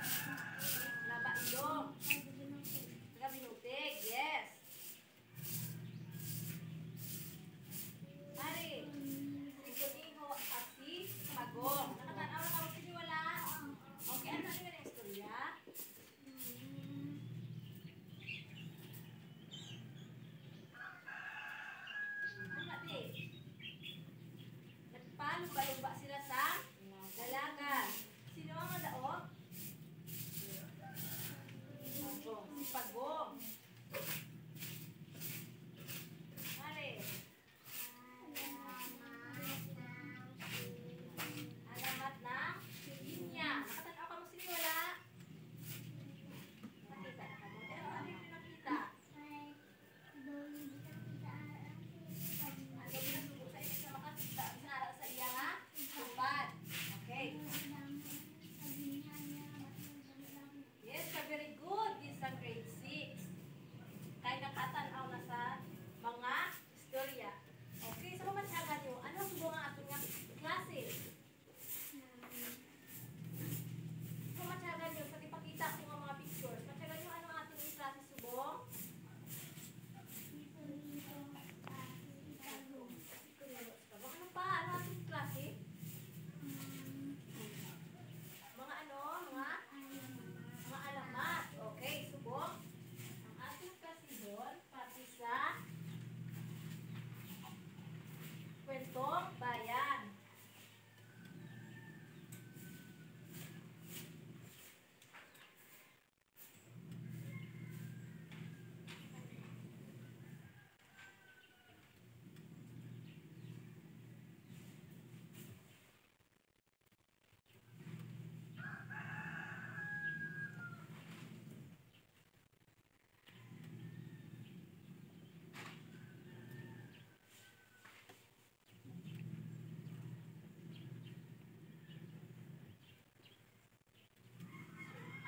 Laba ilong. Tagabinutig, yes. Ari, si Kuniho at si Pagong. Nakatanaw na ako siniwala. Okay, ano natin yung istorya? Ano natin? Nagpalumba-lumba sila sa dalagan. Sino ang madaog? Pagong. Si Pagong. Mari. Alamat ng linya. Nakatanaw ka mo siniwala? Nakita na ka mo. Pero ano yung nakita? Ano pinasubo sa inyo sa makakita? Sinara sa iya nga? Tupad. Okay. Yes, very good. This is grade 6. Kaya nakatanaw na sa mga istorya. Okay, so kumatsaga nyo. Ano ang subo nga ato nga klase? Kumatsaga nyo. Pag ipakita ko nga mga pictures. Matsaga nyo ano ang ating klase subong? Ano pa? Ano ating klase? Mga ano? Mga alamat. Okay, subong. Ang ating klase doon, pati sa kwentong bayan.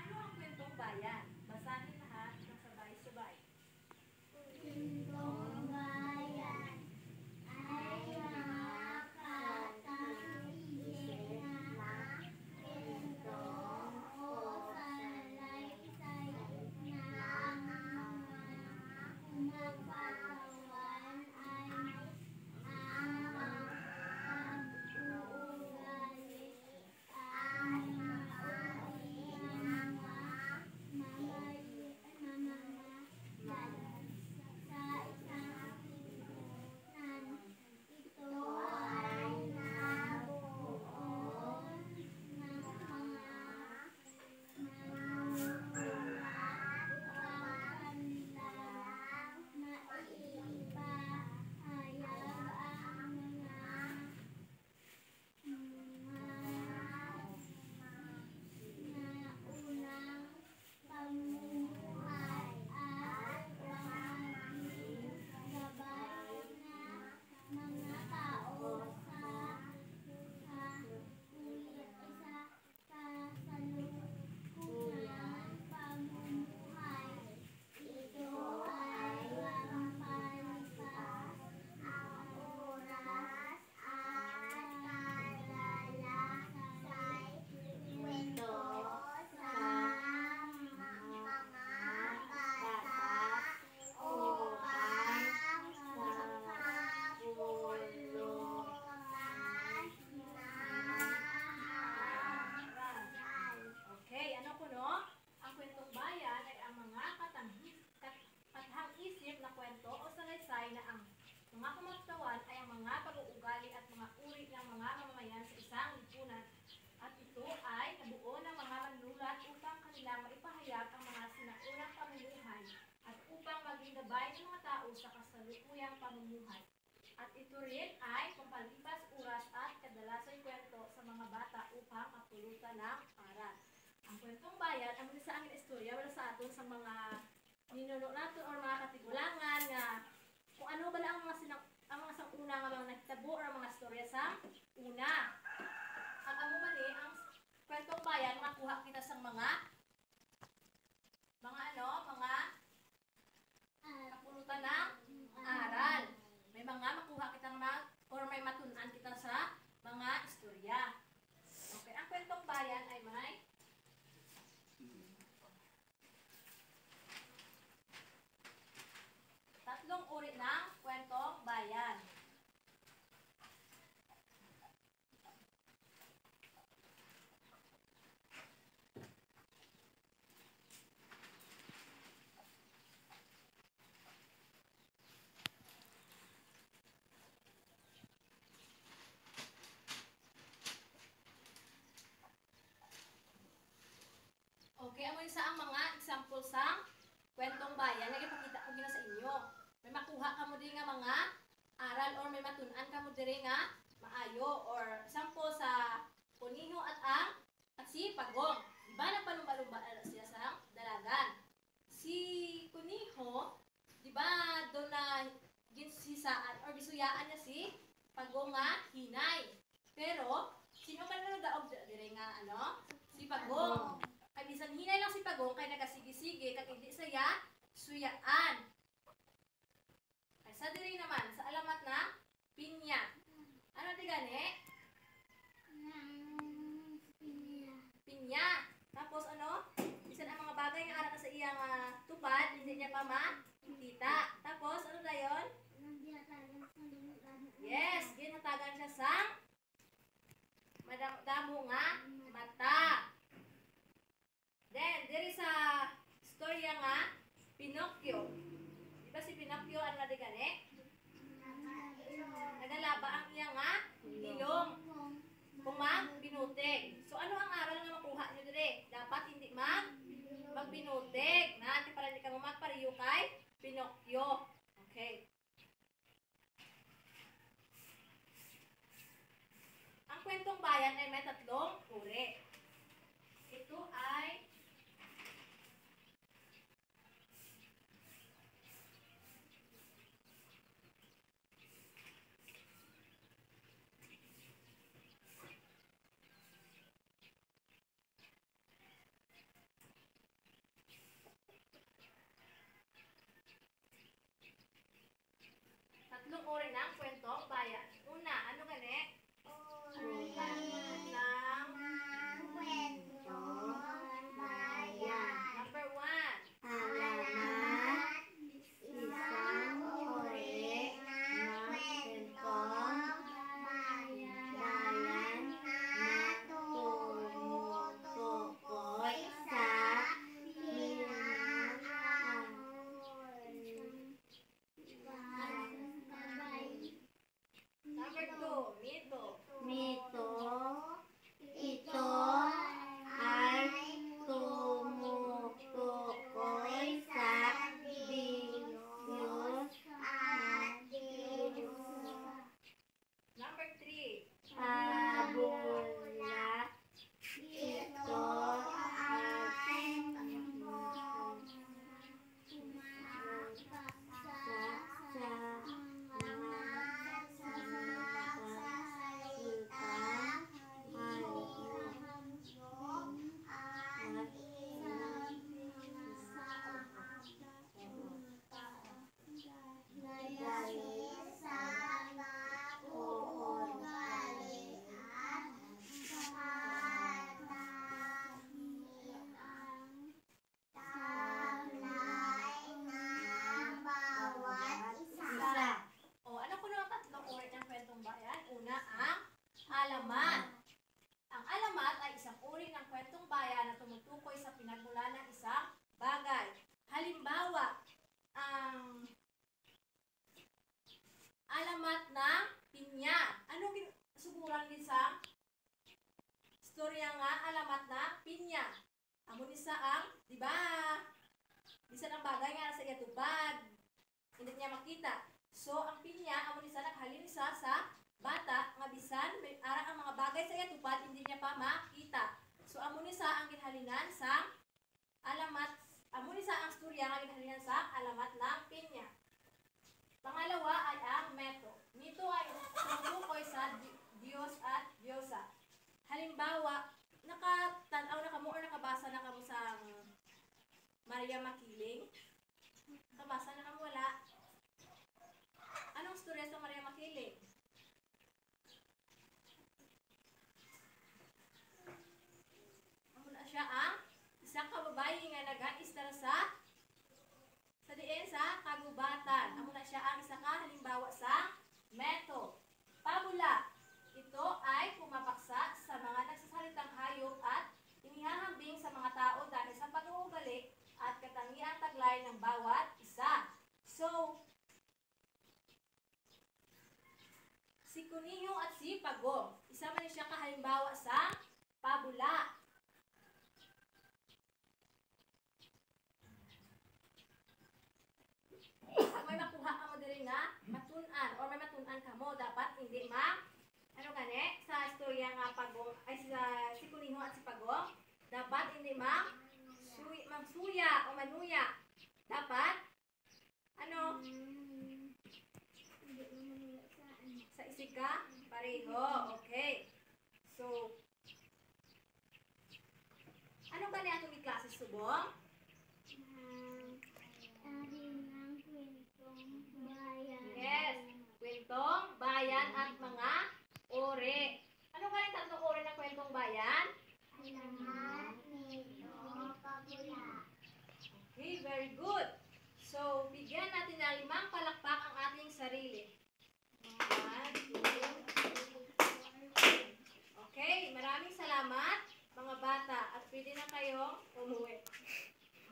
Ano ang kwentong bayan? Basahin lahat ng sabay-sabay. Okay, ano po no? Ang kwentong bayan ay ang mga kathang-isip na kwento o salaysay na ang mga kumaktawan ay ang mga pag-uugali at mga uri ng mga mamamayan sa isang lipunan. At ito ay nabuo ng mga manunulat upang kanilang maipahayag ang mga sinaunang pamumuhay at upang maging gabay ng mga tao sa kasalukuyang pamumuhay. At ito rin ay pampalipas oras at kadalasan kwento sa mga bata upang mapulutan ng aral. Ang kwentong bayan, ang sa aming istorya, wala sa aton sa mga ninuno natin o mga katigulangan nga kung ano ba lang ang mga sang-una nga mga nagtabo o mga istorya sa una. Ang amo mali, ang kwentong bayan, makuha kita sa mga kapulutan ng aral. May mga makuha kitang or may matunan kita sa mga istorya. Okay, ang kwentong bayan ay may sa ang mga example sa kwentong bayan nga ipakita ko gina sa inyo. May makuha ka mo din nga mga aral or may matun-an ka mo diri nga maayo or example sa kuniho at si pagong. Diba nagpalumba-lumba sila sa dalagan? Si kuniho, diba doon na ginsisaan or bisuyaan niya si pagong nga hinay. Pero sino man na daog dire nga si pagong. Kay bisan hinay lang si pagong kay nagasigi-sige kag hindi saya suyaan. Ay sa diri naman sa alamat na pinya. Ano di gani? Pinya. Tapos bisan ang mga bagay nga ara sa iyang tupad hindi niya pa makita. Tapos ano dayon? Yes, ginatagan siya sa madamo nga mata. Then, diri sa storya nga, Pinocchio. Di ba si Pinocchio, ano na di gani? Nagalaba ang iya nga ilong. Kumang binutig. So, ano ang aral nga makuha nyo diri? Dapat hindi magbinutig. Na, para hindi ka magpariyo kay Pinocchio. Okay. Ang kwentong bayan ay may tatlong uri. Ito ay tatlong uri ng kwentong bayan. Una, ano gani? Number one. Number two, mito. Mito, ito ay tumutukoy sa Diyos at Diyos. Number three. Pabula, ito ay Alamat. Ang alamat ay isang uri ng kwentong bayan na tumutukoy sa pinagmulan ng isang bagay. Halimbawa, ang alamat ng pinya. Ano suguran din sa storya nga alamat na pinya? Amo ni sa ang, di ba? Bisan ang bagay nga nasa iya tubad. Hindi niya makita. So, ang pinya, amo ni sa naghalin sa bata nga bisan may ara ang mga bagay sa iya tupad hindi niya pa makita. So amo ni sa ang ginhalinan sa alamat, amo ni sa ang storya nga ginhalinan sa alamat ng pinya. Pangalawa ay ang mito. Mito ay tumutukoy sa Diyos at Diyosa. Halimbawa, nakatanaw na kamo or nakabasa na kamo sa Maria Makiling? Nakabasa na kamo wala? Anong storya sa Maria Makiling? Siya ang isang kababae nga nag-aistar sa diin sa kagubatan. Amo na siya ang isa ka halimbawa sa meto. Pabula. Ito ay pumapaksa sa mga nagsasalitang hayop at inihahambing sa mga tao dahil sa pag-uugali at katangiang taglay ng bawat isa. So, si Kuniho at si Pagong. Isa man siya kahalimbawa sa pabula. hindi ano gani sa istorya nga Pagong ay si Kuniho at si Pagong dapat hindi magsuya o manuya. Dapat ano sa isika pareho. Okay. So ano ba niya itong klase subong? Yes, kwentong bayan at mga uri. Ano ba yung tatlong uri ng kwentong bayan? Okay, very good. So, bigyan natin ng 5 palakpak ang ating sarili.